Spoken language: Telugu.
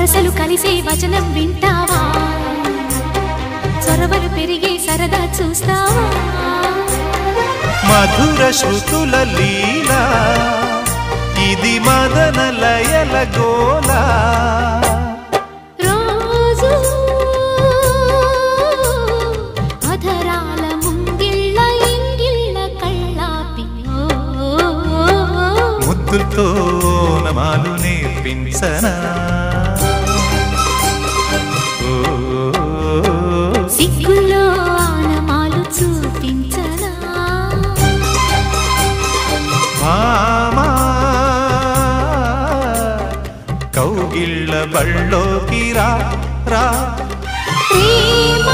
వరసలు కలిసే వచనం వింటావా చొరవలు పెరిగే సరదా చూస్తావా మధుర శృతుల లీలా ఇది మదన లయల గోలా రోజు అధరాల ముంగిళ్ళ ఇంగిళ్ళ కళ్ళాపి ముద్దులతో నమాలు నేర్పించనా సిగ్గుల్లో ఆనమాలు చూపించనా మామా కౌగిళ్ళ బళ్ళోకి రా రా ప్రేమ